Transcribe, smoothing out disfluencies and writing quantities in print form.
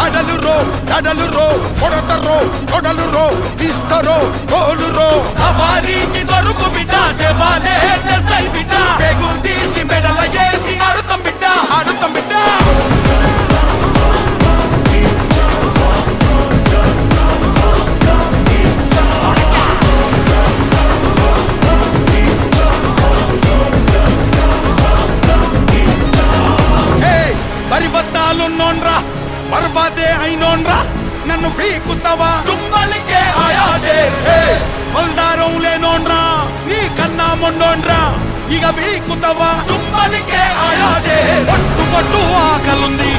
కడలు రో కడలు రో కొడతరో కొడలు రో ఇస్తరో గోలు రో సవారీకి దొరుకు బిడ్డ శవాలే స్టైల్ బిడ్డ పెగు తీసి మెడల వేసి ఆడుతాం బిడ్డ ఆడుతాం బిడ్డ బరిబత్తాలున్నోన్రా బర్బాదే అయినోన్రా నన్ను పీకుతావా చుమ్మలికే ఆయాజే మొల్దారం లేనోన్రా నీ కన్నా మొండోన్రా ఇక పీకుతావా చుమ్మలికే ఆయాజే పట్టు పట్టు ఆకలుంది